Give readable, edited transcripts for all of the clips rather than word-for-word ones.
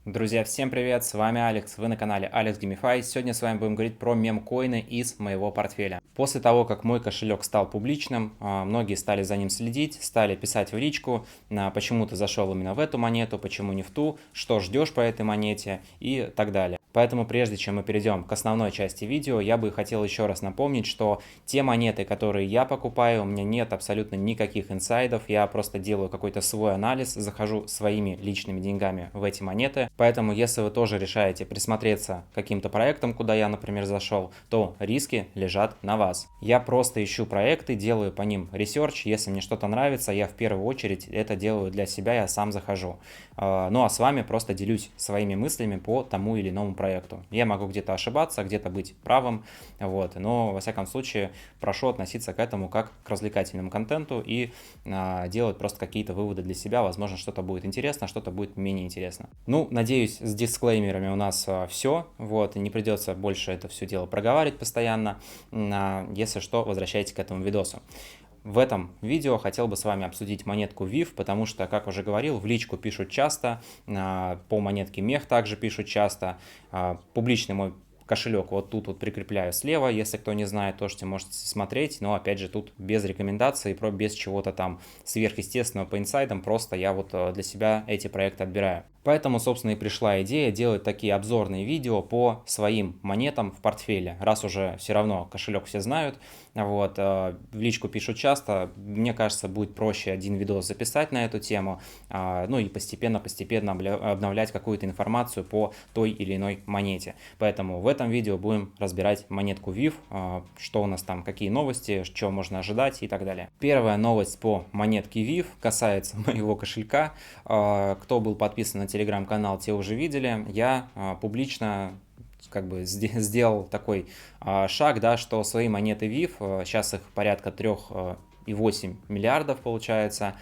Друзья, всем привет, с вами Алекс, вы на канале Alex Gamify. Сегодня с вами будем говорить про мемкоины из моего портфеля. После того, как мой кошелек стал публичным, многие стали за ним следить, стали писать в личку, почему ты зашел именно в эту монету, почему не в ту, что ждешь по этой монете и так далее. Поэтому прежде чем мы перейдем к основной части видео, я бы хотел еще раз напомнить, что те монеты, которые я покупаю, у меня нет абсолютно никаких инсайдов, я просто делаю какой-то свой анализ, захожу своими личными деньгами в эти монеты. Поэтому, если вы тоже решаете присмотреться к каким-то проектам, куда я, например, зашел, то риски лежат на вас. Я просто ищу проекты, делаю по ним ресерч, если мне что-то нравится, я в первую очередь это делаю для себя, я сам захожу. Ну а с вами просто делюсь своими мыслями по тому или иному проекту. Я могу где-то ошибаться, где-то быть правым, вот, но во всяком случае прошу относиться к этому как к развлекательному контенту и делать просто какие-то выводы для себя. Возможно, что-то будет интересно, что-то будет менее интересно. Ну, надеюсь, с дисклеймерами у нас все, вот, и не придется больше это все дело проговаривать постоянно. Если что, возвращайтесь к этому видосу. В этом видео хотел бы с вами обсудить монетку VIF, потому что, как уже говорил, в личку пишут часто, по монетке MEH также пишут часто. Публичный мой кошелек вот тут вот прикрепляю слева, если кто не знает, тоже можете смотреть, но опять же тут без рекомендаций, без чего-то там сверхъестественного по инсайдам, просто я вот для себя эти проекты отбираю. Поэтому, собственно, и пришла идея делать такие обзорные видео по своим монетам в портфеле. Раз уже все равно кошелек все знают, вот, в личку пишут часто, мне кажется, будет проще один видос записать на эту тему, ну и постепенно обновлять какую-то информацию по той или иной монете. Поэтому в этом видео будем разбирать монетку VIF, что у нас там, какие новости, что можно ожидать и так далее. Первая новость по монетке VIF касается моего кошелька. Кто был подписан на телеграм-канал, те уже видели. Я публично как бы сделал такой шаг, да, что свои монеты VIF, сейчас их порядка 3,8 миллиардов получается,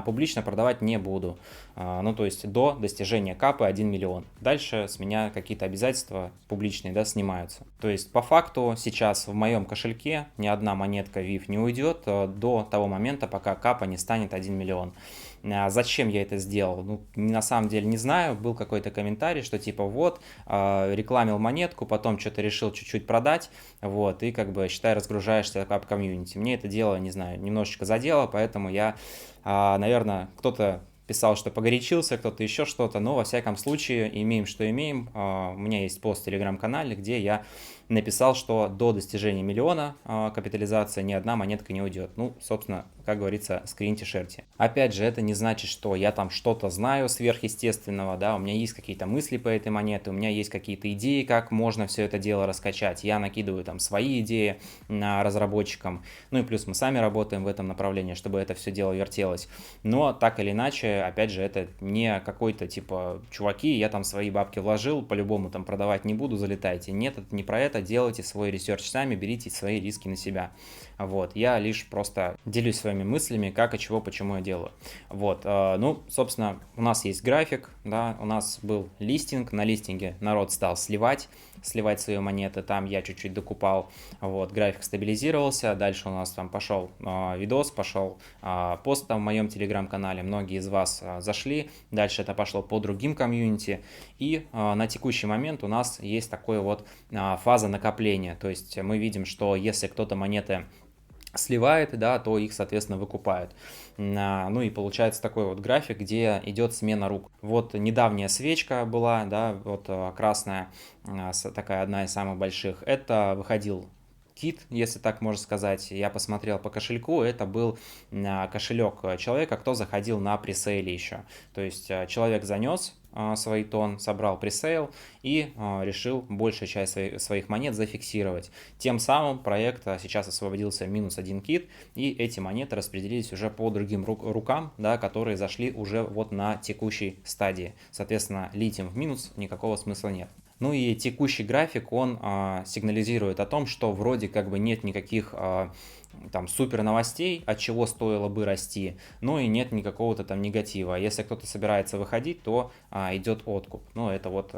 публично продавать не буду. Ну, то есть до достижения капы 1 миллион. Дальше с меня какие-то обязательства публичные, да, снимаются. То есть по факту сейчас в моем кошельке ни одна монетка VIF не уйдет до того момента, пока капа не станет 1 миллион. Зачем я это сделал? Ну, на самом деле не знаю. Был какой-то комментарий, что типа вот, рекламил монетку, потом что-то решил чуть-чуть продать, вот, и как бы, считай, разгружаешься об комьюнити. Мне это дело, не знаю, немножечко задело, поэтому я, наверное, кто-то писал, что погорячился, кто-то еще что-то, но во всяком случае имеем, что имеем. У меня есть пост в телеграм-канале, где я написал, что до достижения миллиона капитализация ни одна монетка не уйдет. Ну, собственно, как говорится, скриньте, шерьте. Опять же, это не значит, что я там что-то знаю сверхъестественного, да, у меня есть какие-то мысли по этой монете, у меня есть какие-то идеи, как можно все это дело раскачать. Я накидываю там свои идеи на разработчикам, ну и плюс мы сами работаем в этом направлении, чтобы это все дело вертелось. Но так или иначе, опять же, это не какой-то типа, чуваки, я там свои бабки вложил, по-любому там продавать не буду, залетайте. Нет, это не про это, делайте свой ресерч сами, берите свои риски на себя. Вот, я лишь просто делюсь своими мыслями, как и чего, почему я делаю. Вот, ну, собственно, у нас есть график, да, у нас был листинг, на листинге народ стал сливать свои монеты, там я чуть-чуть докупал, вот, график стабилизировался, дальше у нас там пошел видос, пошел пост там в моем телеграм-канале, многие из вас зашли, дальше это пошло по другим комьюнити, и на текущий момент у нас есть такой вот фаза накопления, то есть мы видим, что если кто-то монеты сливает, да, то их, соответственно, выкупают. Ну и получается такой вот график, где идет смена рук. Вот недавняя свечка была, да, вот красная, такая одна из самых больших. Это выходил кит, если так можно сказать. Я посмотрел по кошельку, это был кошелек человека, кто заходил на пресейле еще. То есть человек занес свои тон, собрал пресейл и решил большую часть своих монет зафиксировать. Тем самым проект сейчас освободился минус 1 кит, и эти монеты распределились уже по другим рукам, да, которые зашли уже вот на текущей стадии. Соответственно, лить им в минус никакого смысла нет. Ну и текущий график, он сигнализирует о том, что вроде как бы нет никаких там супер новостей, от чего стоило бы расти, но и нет никакого-то там негатива. Если кто-то собирается выходить, то идет откуп. Ну, это вот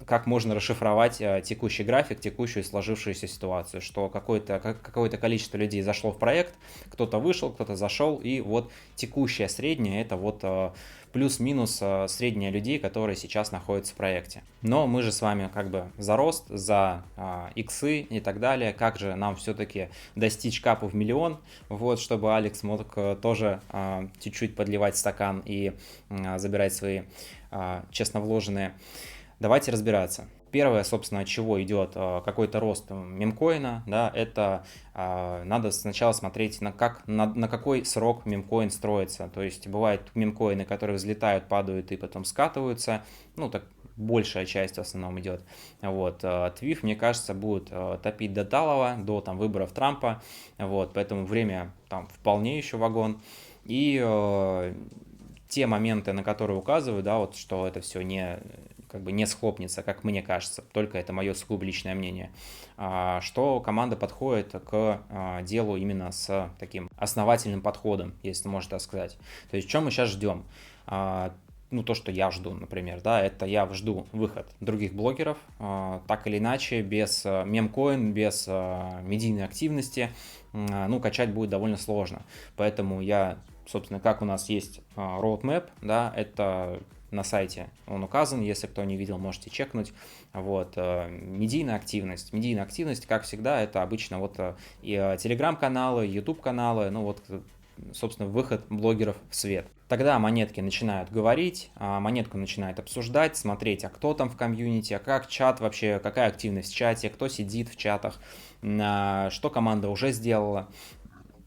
как можно расшифровать текущий график, текущую сложившуюся ситуацию, что какое-то количество людей зашло в проект, кто-то вышел, кто-то зашел, и вот текущее среднее — это вот плюс-минус среднее людей, которые сейчас находятся в проекте. Но мы же с вами как бы за рост, за иксы и так далее. Как же нам все-таки достичь капу в миллион, вот, чтобы Алекс мог тоже чуть-чуть подливать в стакан и забирать свои честно вложенные. Давайте разбираться. Первое, собственно, от чего идет какой-то рост мемкоина, да, это надо сначала смотреть, на какой срок мемкоин строится. То есть бывают мемкоины, которые взлетают, падают и потом скатываются, ну так большая часть в основном идет. Вот. Твиф, мне кажется, будет топить до талого, до там выборов Трампа, вот, поэтому время там вполне еще вагон. И те моменты, на которые указываю, да, вот, что это все не схлопнется, как мне кажется, только это мое сугубо личное мнение, что команда подходит к делу именно с таким основательным подходом, если можно так сказать. То есть, что мы сейчас ждем? Ну, то, что я жду, например, да, это я жду выход других блогеров, так или иначе, без мемкоин, без медийной активности, ну, качать будет довольно сложно. Поэтому собственно, как у нас есть roadmap, да, это на сайте он указан, если кто не видел, можете чекнуть. Вот. Медийная активность, как всегда, это обычно вот и телеграм-каналы, YouTube-каналы, ну вот, собственно, выход блогеров в свет. Тогда монетки начинают говорить, монетку начинают обсуждать, смотреть, а кто там в комьюнити, а как чат вообще, какая активность в чате, кто сидит в чатах, что команда уже сделала.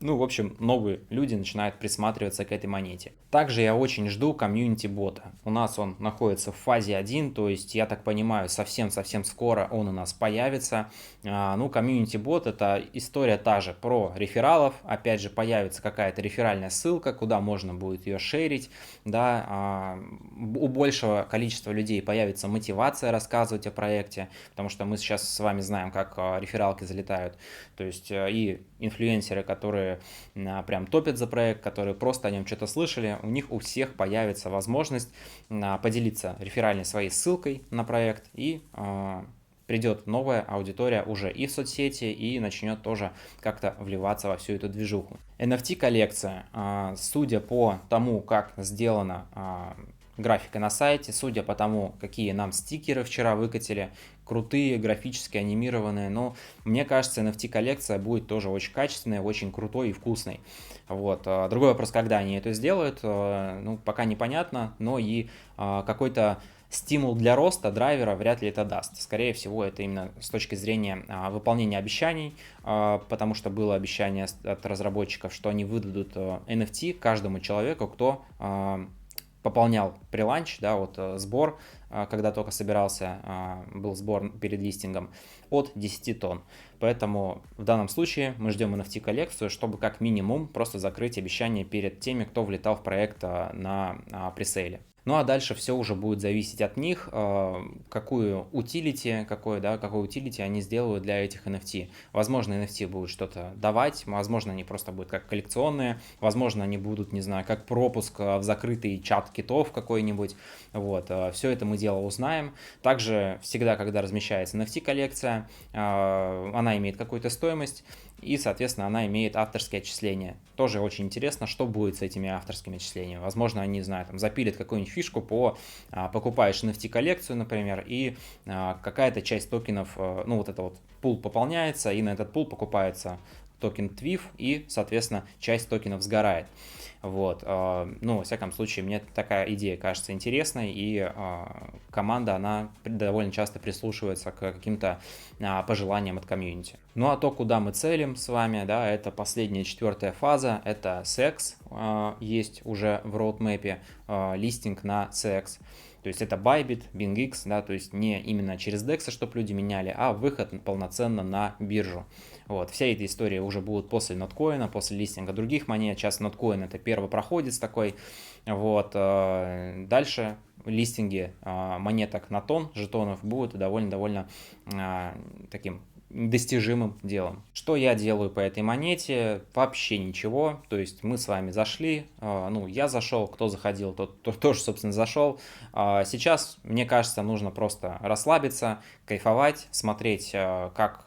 Ну, в общем, новые люди начинают присматриваться к этой монете. Также я очень жду комьюнити-бота. У нас он находится в фазе 1, то есть, я так понимаю, совсем-совсем скоро он у нас появится. Ну, комьюнити-бот — это история та же про рефералов. Опять же, появится какая-то реферальная ссылка, куда можно будет ее шерить. Да, у большего количества людей появится мотивация рассказывать о проекте, потому что мы сейчас с вами знаем, как рефералки залетают. То есть, и инфлюенсеры, которые прям топят за проект, которые просто о нем что-то слышали, у них у всех появится возможность поделиться реферальной своей ссылкой на проект, и придет новая аудитория уже и в соцсети, и начнет тоже как-то вливаться во всю эту движуху. NFT-коллекция, судя по тому, как сделана графика на сайте, судя по тому, какие нам стикеры вчера выкатили, крутые, графически анимированные, но мне кажется, NFT-коллекция будет тоже очень качественной, очень крутой и вкусной. Вот. Другой вопрос, когда они это сделают, ну, пока непонятно, но и какой-то стимул для роста драйвера вряд ли это даст. Скорее всего, это именно с точки зрения выполнения обещаний, потому что было обещание от разработчиков, что они выдадут NFT каждому человеку, кто пополнял преланч, да, вот сбор, когда только собирался, был сбор перед листингом, от 10 тонн. Поэтому в данном случае мы ждем NFT-коллекцию, чтобы как минимум просто закрыть обещание перед теми, кто влетал в проект на пресейле. Ну а дальше все уже будет зависеть от них, какую утилити они сделают для этих NFT. Возможно, NFT будут что-то давать, возможно, они просто будут как коллекционные, возможно, они будут, не знаю, как пропуск в закрытый чат китов какой-нибудь. Вот. Все это мы дело узнаем. Также всегда, когда размещается NFT-коллекция, она имеет какую-то стоимость, и, соответственно, она имеет авторские отчисления. Тоже очень интересно, что будет с этими авторскими отчислениями. Возможно, они, не знаю, там запилят какую-нибудь фишку покупаешь NFT-коллекцию, например, и какая-то часть токенов, ну вот это вот пул пополняется, и на этот пул покупается токен TWIF, и, соответственно, часть токенов сгорает. Вот. Ну, во всяком случае, мне такая идея кажется интересной, и команда, она довольно часто прислушивается к каким-то пожеланиям от комьюнити. Ну, а то, куда мы целим с вами, да, это последняя, 4-я фаза, это CX, есть уже в роудмэпе, листинг на CX. То есть это Bybit, BingX, да, то есть не именно через DEX, чтобы люди меняли, а выход полноценно на биржу. Вот, вся эта история уже будет после ноткоина, после листинга других монет. Сейчас ноткоин — это первопроходец такой. Вот, дальше листинги монеток на тон, жетонов, будут довольно-довольно таким достижимым делом. Что я делаю по этой монете? Вообще ничего. То есть мы с вами зашли, ну, я зашел, кто заходил, тот тоже, собственно, зашел. Сейчас, мне кажется, нужно просто расслабиться, кайфовать, смотреть, как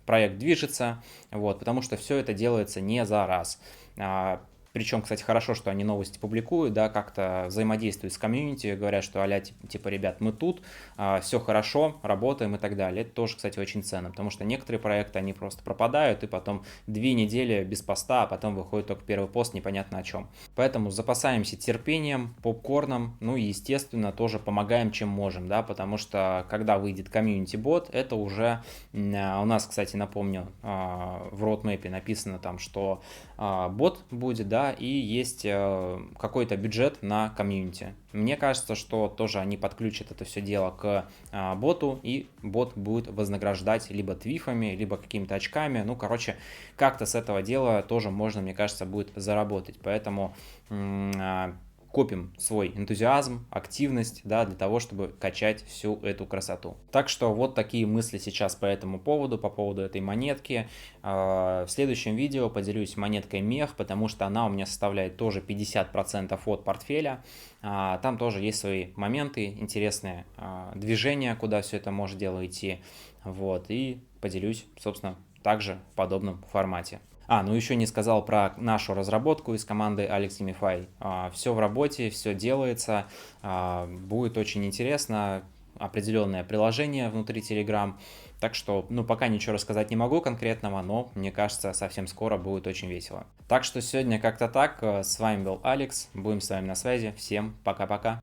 проект движется, вот, потому что все это делается не за раз. Причем, кстати, хорошо, что они новости публикуют, да, как-то взаимодействуют с комьюнити, говорят, что а-ля, типа, ребят, мы тут, все хорошо, работаем и так далее. Это тоже, кстати, очень ценно, потому что некоторые проекты, они просто пропадают, и потом 2 недели без поста, а потом выходит только первый пост, непонятно о чем. Поэтому запасаемся терпением, попкорном, ну и, естественно, тоже помогаем, чем можем, да, потому что, когда выйдет комьюнити-бот, это уже у нас, кстати, напомню, в роудмэпе написано там, что бот будет, да, и есть какой-то бюджет на комьюнити. Мне кажется, что тоже они подключат это все дело к боту, и бот будет вознаграждать либо твифами, либо какими-то очками. Ну, короче, как-то с этого дела тоже можно, мне кажется, будет заработать. Поэтому копим свой энтузиазм, активность, да, для того, чтобы качать всю эту красоту. Так что вот такие мысли сейчас по этому поводу, по поводу этой монетки. В следующем видео поделюсь монеткой мех, потому что она у меня составляет тоже 50% от портфеля. Там тоже есть свои моменты, интересные движения, куда все это может дело идти. Вот, и поделюсь, собственно, также в подобном формате. Ну еще не сказал про нашу разработку из команды Alex Gamify. Все в работе, все делается, будет очень интересно, определенное приложение внутри Telegram. Так что, ну, пока ничего рассказать не могу конкретного, но, мне кажется, совсем скоро будет очень весело. Так что сегодня как-то так. С вами был Алекс, будем с вами на связи. Всем пока-пока.